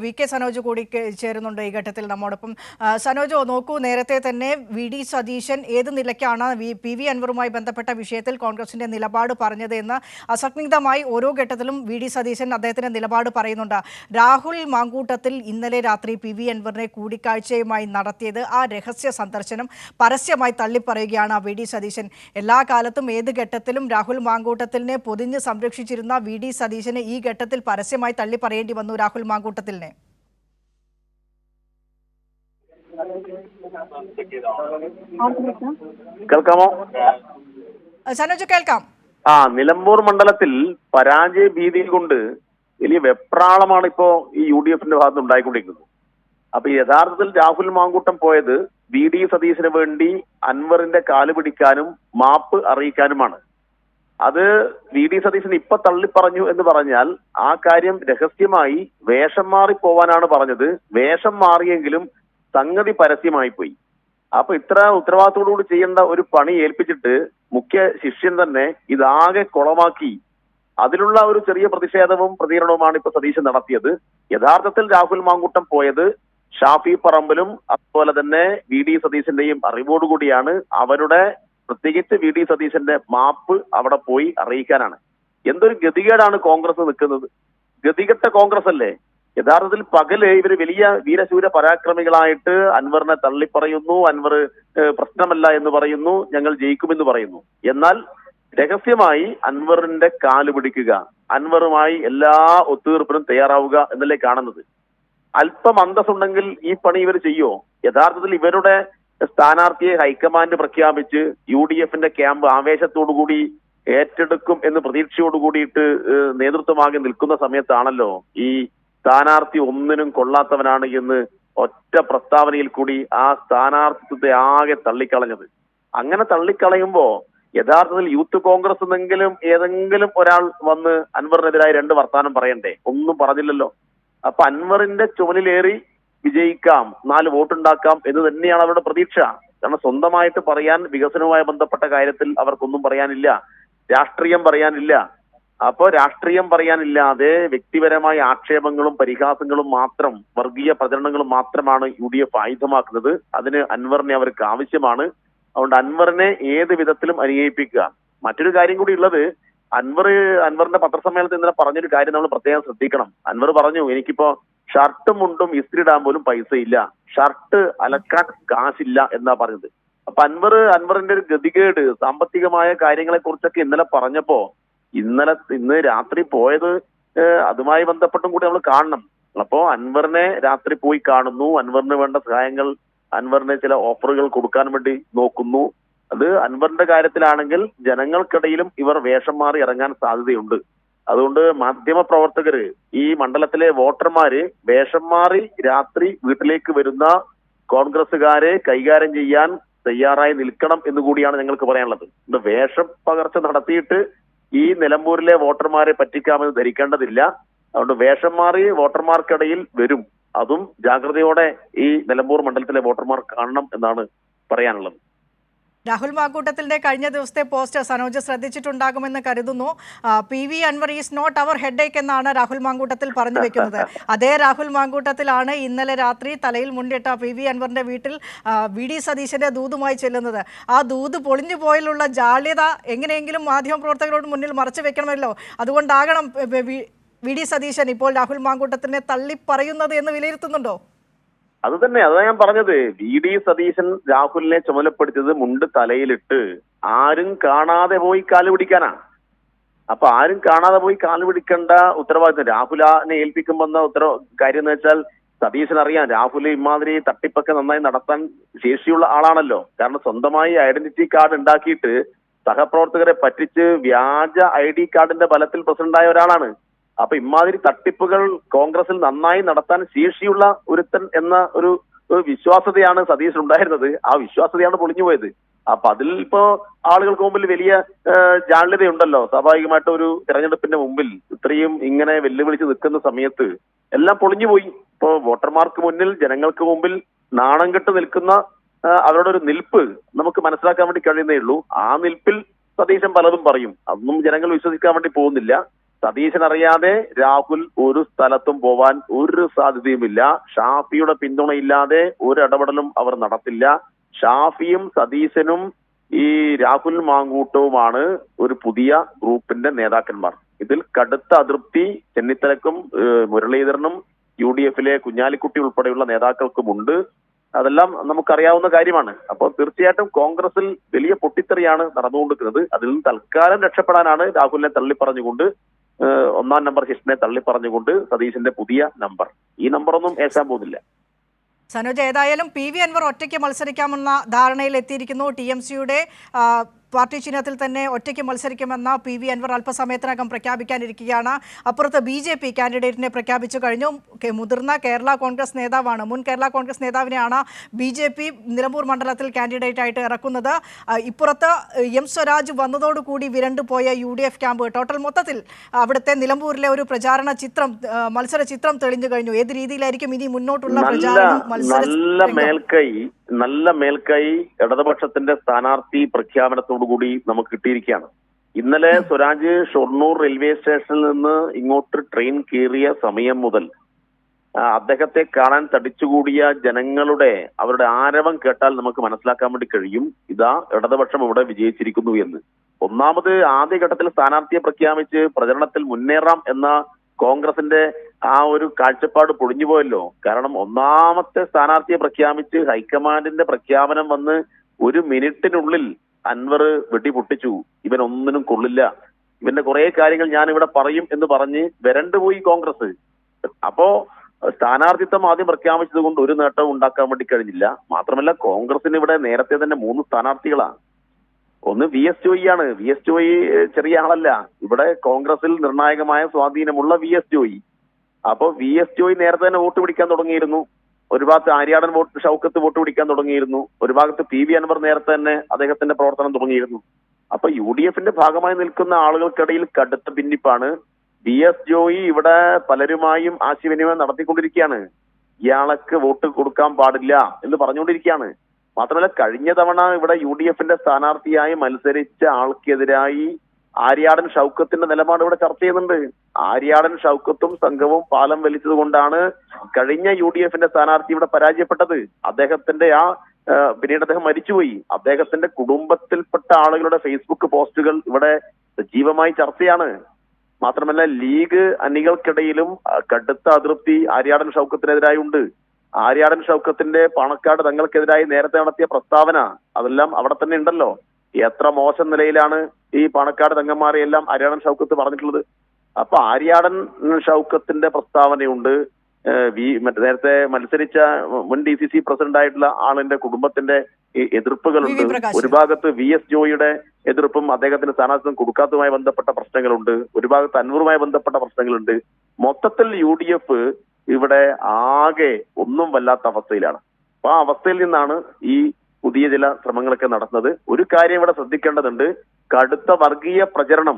V K Sanoj കൂടി ചേരുന്നുണ്ട് ഈ ഘട്ടത്തിൽ നമ്മോടൊപ്പം. സനോജ്, നോക്കൂ, നേരത്തെ തന്നെ വി ഡി സതീശൻ ഏത് നിലയ്ക്കാണ് പി വി അൻവറുമായി ബന്ധപ്പെട്ട വിഷയത്തിൽ കോൺഗ്രസിന്റെ നിലപാട് പറഞ്ഞത് എന്ന് അസംദിഗ്ധമായി ഓരോ ഘട്ടത്തിലും വി ഡി സതീശൻ അദ്ദേഹത്തിന്റെ നിലപാട് പറയുന്നുണ്ട്. രാഹുൽ മാങ്കൂട്ടത്തിൽ ഇന്നലെ രാത്രി പി വി അൻവറിനെ കൂടിക്കാഴ്ചയുമായി നടത്തിയത്, ആ രഹസ്യ സന്ദർശനം പരസ്യമായി തള്ളിപ്പറയുകയാണ് വി ഡി സതീശൻ. എല്ലാ കാലത്തും ഏത് ഘട്ടത്തിലും രാഹുൽ മാങ്കൂട്ടത്തിലിനെ പൊതിഞ്ഞ് സംരക്ഷിച്ചിരുന്ന വി ഡി സതീശന് ഈ ഘട്ടത്തിൽ പരസ്യമായി തള്ളിപ്പറയേണ്ടി വന്നു രാഹുൽ മാങ്കൂട്ടത്തിലിനെ. കേൾക്കാമോ? സനോജ്, കേൾക്കാം. നിലമ്പൂർ മണ്ഡലത്തിൽ പരാജയ ഭീതിയിൽ കൊണ്ട് വലിയ വെപ്രാളമാണ് ഇപ്പോ ഈ UDF ഭാഗത്ത് ഉണ്ടായിക്കൊണ്ടിരിക്കുന്നത്. അപ്പൊ യഥാർത്ഥത്തിൽ രാഹുൽ മാങ്കൂട്ടം പോയത് വി ഡി സതീശന് വേണ്ടി അൻവറിന്റെ കാല് പിടിക്കാനും മാപ്പ് അറിയിക്കാനുമാണ്. അത് വി ഡി സതീശൻ ഇപ്പൊ തള്ളിപ്പറഞ്ഞു എന്ന് പറഞ്ഞാൽ ആ കാര്യം രഹസ്യമായി വേഷം മാറി പോവാനാണ് പറഞ്ഞത്. വേഷം മാറിയെങ്കിലും സംഗതി പരസ്യമായി പോയി. അപ്പൊ ഇത്ര ഉത്തരവാദിത്തോടുകൂടി ചെയ്യേണ്ട ഒരു പണി ഏൽപ്പിച്ചിട്ട് മുഖ്യ ശിഷ്യൻ തന്നെ ഇതാകെ കുളമാക്കി. അതിലുള്ള ഒരു ചെറിയ പ്രതിഷേധവും പ്രതികരണവുമാണ് ഇപ്പൊ സതീശൻ നടത്തിയത്. യഥാർത്ഥത്തിൽ രാഹുൽ മാങ്കൂട്ടം പോയത് ഷാഫി പറമ്പിലും അതുപോലെ തന്നെ വി ഡി സതീശന്റെയും അറിവോടുകൂടിയാണ്. അവരുടെ പ്രത്യേകിച്ച് വി ഡി സതീശന്റെ മാപ്പ് അവിടെ പോയി അറിയിക്കാനാണ്. എന്തൊരു ഗതികേടാണ് കോൺഗ്രസ് നിൽക്കുന്നത്. ഗതികെട്ട കോൺഗ്രസ് അല്ലേ. യഥാർത്ഥത്തിൽ പകല് ഇവര് വലിയ വീരശൂര പരാക്രമികളായിട്ട് അൻവറിനെ തള്ളിപ്പറയുന്നു, അൻവർ പ്രശ്നമല്ല എന്ന് പറയുന്നു, ഞങ്ങൾ ജയിക്കുമെന്ന് പറയുന്നു. എന്നാൽ രഹസ്യമായി അൻവറിന്റെ കാല് പിടിക്കുക, അൻവറുമായി എല്ലാ ഒത്തുതീർപ്പിനും തയ്യാറാവുക എന്നല്ലേ കാണുന്നത്. അല്പം അന്തസ്സുണ്ടെങ്കിൽ ഈ പണി ഇവർ ചെയ്യോ? യഥാർത്ഥത്തിൽ ഇവരുടെ സ്ഥാനാർത്ഥിയെ ഹൈക്കമാൻഡ് പ്രഖ്യാപിച്ച് UDF ക്യാമ്പ് ആവേശത്തോടുകൂടി ഏറ്റെടുക്കും എന്ന് പ്രതീക്ഷയോട് കൂടിയിട്ട് നേതൃത്വമാകെ നിൽക്കുന്ന സമയത്താണല്ലോ ഈ സ്ഥാനാർത്ഥി ഒന്നിനും കൊള്ളാത്തവനാണ് എന്ന് ഒറ്റ പ്രസ്താവനയിൽ കൂടി ആ സ്ഥാനാർത്ഥിത്വത്തെ ആകെ തള്ളിക്കളഞ്ഞത്. അങ്ങനെ തള്ളിക്കളയുമ്പോ യഥാർത്ഥത്തിൽ യൂത്ത് കോൺഗ്രസ് എന്നെങ്കിലും ഏതെങ്കിലും ഒരാൾ വന്ന് അൻവറിനെതിരായി 2 വർത്താനം പറയണ്ടേ? ഒന്നും പറഞ്ഞില്ലല്ലോ. അപ്പൊ അൻവറിന്റെ ചുമലിലേറി വിജയിക്കാം, 4 വോട്ടുണ്ടാക്കാം എന്ന് തന്നെയാണ് അവരുടെ പ്രതീക്ഷ. കാരണം സ്വന്തമായിട്ട് പറയാൻ വികസനവുമായി ബന്ധപ്പെട്ട കാര്യത്തിൽ അവർക്കൊന്നും പറയാനില്ല, രാഷ്ട്രീയം പറയാനില്ല. അപ്പോ രാഷ്ട്രീയം പറയാനില്ലാതെ വ്യക്തിപരമായ ആക്ഷേപങ്ങളും പരിഹാസങ്ങളും മാത്രം, വർഗീയ പ്രചരണങ്ങളും മാത്രമാണ് UDF ആയുധമാക്കുന്നത്. അതിന് അൻവറിനെ അവർക്ക് ആവശ്യമാണ്. അതുകൊണ്ട് അൻവറിനെ ഏത് വിധത്തിലും അനുനയിപ്പിക്കുക. മറ്റൊരു കാര്യം കൂടി ഉള്ളത്, അൻവറിന്റെ പത്രസമ്മേളനത്തിൽ ഇന്നലെ പറഞ്ഞൊരു കാര്യം നമ്മൾ പ്രത്യേകം ശ്രദ്ധിക്കണം. അൻവർ പറഞ്ഞു, എനിക്കിപ്പോ ഷർട്ടും മുണ്ടും ഇസ്തിരി ഇടാൻ പോലും പൈസ ഇല്ല, ഷർട്ട് അലക്കാൻ കാശില്ല എന്നാ പറഞ്ഞത്. അപ്പൊ അൻവറിന്റെ ഒരു ഗതികേട്, സാമ്പത്തികമായ കാര്യങ്ങളെ കുറിച്ചൊക്കെ ഇന്നലെ പറഞ്ഞപ്പോ ഇന്ന് രാത്രി പോയത് അതുമായി ബന്ധപ്പെട്ടും കൂടി നമ്മൾ കാണണം. അപ്പോ അൻവറിനെ രാത്രി പോയി കാണുന്നു, അൻവറിന് വേണ്ട സഹായങ്ങൾ, അൻവറിന് ചില ഓഫറുകൾ കൊടുക്കാൻ വേണ്ടി നോക്കുന്നു. അത് അൻവറിന്റെ കാര്യത്തിലാണെങ്കിൽ ജനങ്ങൾക്കിടയിലും ഇവർ വേഷം മാറി ഇറങ്ങാൻ സാധ്യതയുണ്ട്. അതുകൊണ്ട് മാധ്യമ പ്രവർത്തകര്, ഈ മണ്ഡലത്തിലെ വോട്ടർമാര് വേഷം മാറി രാത്രി വീട്ടിലേക്ക് വരുന്ന കോൺഗ്രസുകാരെ കൈകാര്യം ചെയ്യാൻ തയ്യാറായി നിൽക്കണം എന്നുകൂടിയാണ് ഞങ്ങൾക്ക് പറയാനുള്ളത്. വേഷം പകർച്ച നടത്തിയിട്ട് ഈ നിലമ്പൂരിലെ വോട്ടർമാരെ പറ്റിക്കാമെന്ന് ധരിക്കേണ്ടതില്ല. അതുകൊണ്ട് വേഷം മാറി വോട്ടർമാർക്കിടയിൽ വരും. അതും ജാഗ്രതയോടെ ഈ നിലമ്പൂർ മണ്ഡലത്തിലെ വോട്ടർമാർ കാണണം എന്നാണ് പറയാനുള്ളത്. രാഹുൽ മാങ്കൂട്ടത്തിലിന്റെ കഴിഞ്ഞ ദിവസത്തെ പോസ്റ്റ് സനോജ് ശ്രദ്ധിച്ചിട്ടുണ്ടാകുമെന്ന് കരുതുന്നു. P V Anvar is not our headache എന്നാണ് രാഹുൽ മാങ്കൂട്ടത്തിൽ പറഞ്ഞു വെക്കുന്നത്. അതേ രാഹുൽ മാങ്കൂട്ടത്തിലാണ് ഇന്നലെ രാത്രി തലയിൽ മുണ്ടിട്ട പി വി അൻവറിന്റെ വീട്ടിൽ വി ഡി സതീശന്റെ ദൂതുമായി ചെല്ലുന്നത്. ആ ദൂത് പൊളിഞ്ഞു പോയാലുള്ള ജാള്യത എങ്ങനെയെങ്കിലും മാധ്യമപ്രവർത്തകരോട് മുന്നിൽ മറച്ചു വെക്കണമല്ലോ. അതുകൊണ്ടാകണം വി ഡി സതീശൻ ഇപ്പോൾ രാഹുൽ മാങ്കൂട്ടത്തിനെ തള്ളിപ്പറയുന്നത് എന്ന് വിലയിരുത്തുന്നുണ്ടോ? അത് തന്നെ, അതാ ഞാൻ പറഞ്ഞത്. വി ഡി സതീശൻ രാഹുലിനെ ചുമതലപ്പെടുത്തിയത് മുണ്ട് തലയിലിട്ട് ആരും കാണാതെ പോയി കാല് പിടിക്കാനാ. അപ്പൊ ആരും കാണാതെ പോയി കാല് പിടിക്കേണ്ട ഉത്തരവാദിത്വം രാഹുലിനെ ഏൽപ്പിക്കുമെന്ന കാര്യം എന്ന് വെച്ചാൽ സതീശൻ അറിയാം, രാഹുൽ ഇമാതിരി തട്ടിപ്പൊക്കെ നന്നായി നടത്താൻ ശേഷിയുള്ള ആളാണല്ലോ. കാരണം സ്വന്തമായി ഐഡന്റിറ്റി കാർഡ് ഉണ്ടാക്കിയിട്ട് സഹപ്രവർത്തകരെ പറ്റിച്ച് വ്യാജ ID കാർഡിന്റെ ബലത്തിൽ പ്രസിഡന്റായ ഒരാളാണ്. അപ്പൊ ഇമാതിരി തട്ടിപ്പുകൾ കോൺഗ്രസിൽ നന്നായി നടത്താൻ ശേഷിയുള്ള ഒരുത്തൻ എന്ന ഒരു വിശ്വാസതയാണ് സതീശൻ ഉണ്ടായിരുന്നത്. ആ വിശ്വാസതയാണ് പൊളിഞ്ഞുപോയത്. അപ്പൊ അതിൽ ഇപ്പോ ആളുകൾക്ക് മുമ്പിൽ വലിയ ജാള്യതയുണ്ടല്ലോ. സ്വാഭാവികമായിട്ട് ഒരു തെരഞ്ഞെടുപ്പിന്റെ മുമ്പിൽ ഇത്രയും ഇങ്ങനെ വെല്ലുവിളിച്ച് നിൽക്കുന്ന സമയത്ത് എല്ലാം പൊളിഞ്ഞുപോയി. ഇപ്പോ വോട്ടർമാർക്ക് മുന്നിൽ, ജനങ്ങൾക്ക് മുമ്പിൽ നാണം കെട്ട് നിൽക്കുന്ന അവരുടെ ഒരു നിൽപ്പ് നമുക്ക് മനസ്സിലാക്കാൻ വേണ്ടി കഴിയുന്നേ ഉള്ളൂ. ആ നിൽപ്പിൽ സതീശൻ പലതും പറയും, അതൊന്നും ജനങ്ങൾ വിശ്വസിക്കാൻ വേണ്ടി പോകുന്നില്ല. സതീശൻ അറിയാതെ രാഹുൽ ഒരു സ്ഥലത്തും പോവാൻ ഒരു സാധ്യതയുമില്ല. ഷാഫിയുടെ പിന്തുണയില്ലാതെ ഒരു ഇടപെടലും അവർ നടത്തില്ല. ഷാഫിയും സതീശനും ഈ രാഹുൽ മാങ്കൂട്ടവുമാണ് ഒരു പുതിയ ഗ്രൂപ്പിന്റെ നേതാക്കന്മാർ. ഇതിൽ കടുത്ത അതൃപ്തി ചെന്നിത്തലക്കും മുരളീധരനും UDF-ലെ കുഞ്ഞാലിക്കുട്ടി ഉൾപ്പെടെയുള്ള നേതാക്കൾക്കുമുണ്ട്. അതെല്ലാം നമുക്കറിയാവുന്ന കാര്യമാണ്. അപ്പോൾ തീർച്ചയായിട്ടും കോൺഗ്രസിൽ വലിയ പൊട്ടിത്തെറിയാണ് നടന്നുകൊണ്ടിരിക്കുന്നത്. അതിൽ നിന്ന് തൽക്കാലം രക്ഷപ്പെടാനാണ് രാഹുലിനെ തള്ളിപ്പറഞ്ഞുകൊണ്ട് ഒന്നാം നമ്പർ ശിഷ്ടിനെ തള്ളിപ്പറഞ്ഞുകൊണ്ട് സതീശന്റെ പുതിയ നമ്പർ. ഈ നമ്പറൊന്നും ഏശാൻ പോകുന്നില്ല. സനോജ്, ഏതായാലും PV അൻവർ ഒറ്റയ്ക്ക് മത്സരിക്കാമെന്ന ധാരണയിൽ എത്തിയിരിക്കുന്നു. TMCയുടെ പാർട്ടി ചിഹ്നത്തിൽ തന്നെ ഒറ്റയ്ക്ക് മത്സരിക്കുമെന്ന PV അൻവർ അല്പസമയത്തിനകം പ്രഖ്യാപിക്കാനിരിക്കുകയാണ്. അപ്പുറത്ത് BJP കാൻഡിഡേറ്റിനെ പ്രഖ്യാപിച്ചു കഴിഞ്ഞു. മുതിർന്ന കേരള കോൺഗ്രസ് നേതാവാണ്, മുൻ കേരള കോൺഗ്രസ് നേതാവിനെയാണ് BJP നിലമ്പൂർ മണ്ഡലത്തിൽ കാൻഡിഡേറ്റ് ആയിട്ട് ഇറക്കുന്നത്. ഇപ്പുറത്ത് M സ്വരാജ് വന്നതോടുകൂടി വിരണ്ടുപോയ UDF ക്യാമ്പ് ടോട്ടൽ മൊത്തത്തിൽ അവിടുത്തെ നിലമ്പൂരിലെ ഒരു പ്രചാരണ ചിത്രം, മത്സര ചിത്രം തെളിഞ്ഞു കഴിഞ്ഞു. ഏത് രീതിയിലായിരിക്കും ഇനി മുന്നോട്ടുള്ള പ്രചാരണം? നല്ല മേൽക്കൈ ഇടതുപക്ഷത്തിന്റെ സ്ഥാനാർത്ഥി പ്രഖ്യാപനത്തോടുകൂടി നമുക്ക് കിട്ടിയിരിക്കുകയാണ്. ഇന്നലെ സ്വരാജ് ഷൊർണൂർ റെയിൽവേ സ്റ്റേഷനിൽ നിന്ന് ഇങ്ങോട്ട് ട്രെയിൻ കയറിയ സമയം മുതൽ അദ്ദേഹത്തെ കാണാൻ തടിച്ചുകൂടിയ ജനങ്ങളുടെ അവരുടെ ആരവം കേട്ടാൽ നമുക്ക് മനസ്സിലാക്കാൻ വേണ്ടി കഴിയും ഇതാ ഇടതുപക്ഷം ഇവിടെ വിജയിച്ചിരിക്കുന്നു എന്ന്. ഒന്നാമത് ആദ്യഘട്ടത്തിൽ സ്ഥാനാർത്ഥിയെ പ്രഖ്യാപിച്ച് പ്രചരണത്തിൽ മുന്നേറാം എന്ന കോൺഗ്രസിന്റെ ആ ഒരു കാഴ്ചപ്പാട് പൊളിഞ്ഞുപോയല്ലോ. കാരണം ഒന്നാമത്തെ സ്ഥാനാർത്ഥിയെ പ്രഖ്യാപിച്ച് ഹൈക്കമാൻഡിന്റെ പ്രഖ്യാപനം വന്ന് ഒരു മിനിറ്റിനുള്ളിൽ അൻവർ വെടിപൊട്ടിച്ചു. ഇവൻ ഒന്നിനും കൊള്ളില്ല, ഇവന്റെ കുറെ കാര്യങ്ങൾ ഞാൻ ഇവിടെ പറയും എന്ന് പറഞ്ഞ് വരണ്ടുപോയി കോൺഗ്രസ്. അപ്പോ സ്ഥാനാർത്ഥിത്വം ആദ്യം പ്രഖ്യാപിച്ചത് കൊണ്ട് ഒരു നേട്ടവും ഉണ്ടാക്കാൻ വേണ്ടി കഴിഞ്ഞില്ല. മാത്രമല്ല കോൺഗ്രസിന് ഇവിടെ നേരത്തെ തന്നെ 3 സ്ഥാനാർത്ഥികളാണ്. ഒന്ന് VS ജോയിയാണ്. VS ജോയി ചെറിയ ആളല്ല. ഇവിടെ കോൺഗ്രസിൽ നിർണായകമായ സ്വാധീനമുള്ള VS ജോയി. അപ്പൊ VS ജോയി നേരത്തെ തന്നെ വോട്ട് പിടിക്കാൻ തുടങ്ങിയിരുന്നു. ഒരു ഭാഗത്ത് ആര്യാടൻ ഷൗക്കത്ത് വോട്ട് പിടിക്കാൻ തുടങ്ങിയിരുന്നു. ഒരു ഭാഗത്ത് PV അൻവർ നേരത്തെ തന്നെ അദ്ദേഹത്തിന്റെ പ്രവർത്തനം തുടങ്ങിയിരുന്നു. അപ്പൊ UDF-ന്റെ ഭാഗമായി നിൽക്കുന്ന ആളുകൾക്കിടയിൽ കടുത്ത ഭിന്നിപ്പാണ്. VS ജോയി ഇവിടെ പലരുമായും ആശയവിനിമയം നടത്തിക്കൊണ്ടിരിക്കുകയാണ്. ഇയാൾക്ക് വോട്ട് കൊടുക്കാൻ പാടില്ല എന്ന് പറഞ്ഞുകൊണ്ടിരിക്കുകയാണ്. മാത്രമല്ല കഴിഞ്ഞ തവണ ഇവിടെ UDF-ന്റെ സ്ഥാനാർത്ഥിയായി മത്സരിച്ച ആൾക്കെതിരായി ആര്യാടൻ ഷൗക്കത്തിന്റെ നിലപാട് ഇവിടെ ചർച്ച ചെയ്യുന്നുണ്ട്. ആര്യാടൻ ഷൗക്കത്തും സംഘവും പാലം വലിച്ചത് കൊണ്ടാണ് കഴിഞ്ഞ UDF-ന്റെ സ്ഥാനാർത്ഥി ഇവിടെ പരാജയപ്പെട്ടത്. അദ്ദേഹത്തിന്റെ പിന്നീട് അദ്ദേഹം മരിച്ചുപോയി. അദ്ദേഹത്തിന്റെ കുടുംബത്തിൽപ്പെട്ട ആളുകളുടെ ഫേസ്ബുക്ക് പോസ്റ്റുകൾ ഇവിടെ സജീവമായി ചർച്ചയാണ്. മാത്രമല്ല ലീഗ് അണികൾക്കിടയിലും കടുത്ത അതൃപ്തി ആര്യാടൻ ഷൗക്കത്തിനെതിരായി ഉണ്ട്. ആര്യാടൻ ഷൗക്കത്തിന്റെ പാണക്കാട് തങ്ങൾക്കെതിരായി നേരത്തെ നടത്തിയ പ്രസ്താവന അതെല്ലാം അവിടെ തന്നെ ഉണ്ടല്ലോ. എത്ര മോശം നിലയിലാണ് ഈ പാണക്കാട് തങ്ങന്മാരെയെല്ലാം ആര്യാടൻ ഷൗക്കത്ത് പറഞ്ഞിട്ടുള്ളത്. അപ്പൊ ആര്യാടൻ ഷൗക്കത്തിന്റെ പ്രസ്താവനയുണ്ട്. നേരത്തെ മത്സരിച്ച മുൻ DCC പ്രസിഡന്റ് ആയിട്ടുള്ള ആളിന്റെ കുടുംബത്തിന്റെ എതിർപ്പുകളുണ്ട്. ഒരു ഭാഗത്ത് VS ജോയിയുടെ എതിർപ്പും അദ്ദേഹത്തിന് സ്ഥാനാർത്ഥിത്വം കൊടുക്കാത്തതുമായി ബന്ധപ്പെട്ട പ്രശ്നങ്ങളുണ്ട്. ഒരു ഭാഗത്ത് അൻവറുമായി ബന്ധപ്പെട്ട പ്രശ്നങ്ങളുണ്ട്. മൊത്തത്തിൽ UDF ഇവിടെ ആകെ ഒന്നും വല്ലാത്ത അവസ്ഥയിലാണ്. അപ്പൊ ആ അവസ്ഥയിൽ നിന്നാണ് ഈ പുതിയ ചില ശ്രമങ്ങളൊക്കെ നടത്തുന്നത്. ഒരു കാര്യം ഇവിടെ ശ്രദ്ധിക്കേണ്ടതുണ്ട്. കടുത്ത വർഗീയ പ്രചരണം,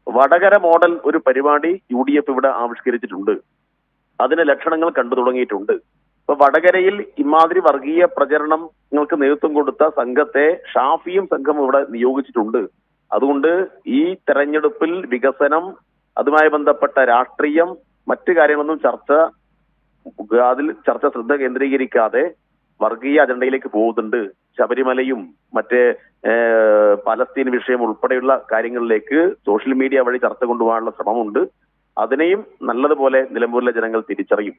വടകര മോഡൽ ഒരു പരിപാടി UDF ഇവിടെ ആവിഷ്കരിച്ചിട്ടുണ്ട്. അതിന് ലക്ഷണങ്ങൾ കണ്ടു തുടങ്ങിയിട്ടുണ്ട്. ഇപ്പൊ വടകരയിൽ ഇമാതിരി വർഗീയ പ്രചരണങ്ങൾക്ക് നേതൃത്വം കൊടുത്ത സംഘത്തെ ഷാഫിയും സംഘം ഇവിടെ നിയോഗിച്ചിട്ടുണ്ട്. അതുകൊണ്ട് ഈ തെരഞ്ഞെടുപ്പിൽ വികസനം, അതുമായി ബന്ധപ്പെട്ട രാഷ്ട്രീയം, മറ്റു കാര്യങ്ങളൊന്നും അതിൽ ചർച്ച ശ്രദ്ധ കേന്ദ്രീകരിക്കാതെ വർഗീയ അജണ്ടയിലേക്ക് പോകുന്നുണ്ട്. ശബരിമലയും മറ്റേ പലസ്തീൻ വിഷയം ഉൾപ്പെടെയുള്ള കാര്യങ്ങളിലേക്ക് സോഷ്യൽ മീഡിയ വഴി ചർച്ച കൊണ്ടുപോകാനുള്ള ശ്രമമുണ്ട്. അതിനെയും നല്ലതുപോലെ നിലമ്പൂരിലെ ജനങ്ങൾ തിരിച്ചറിയും.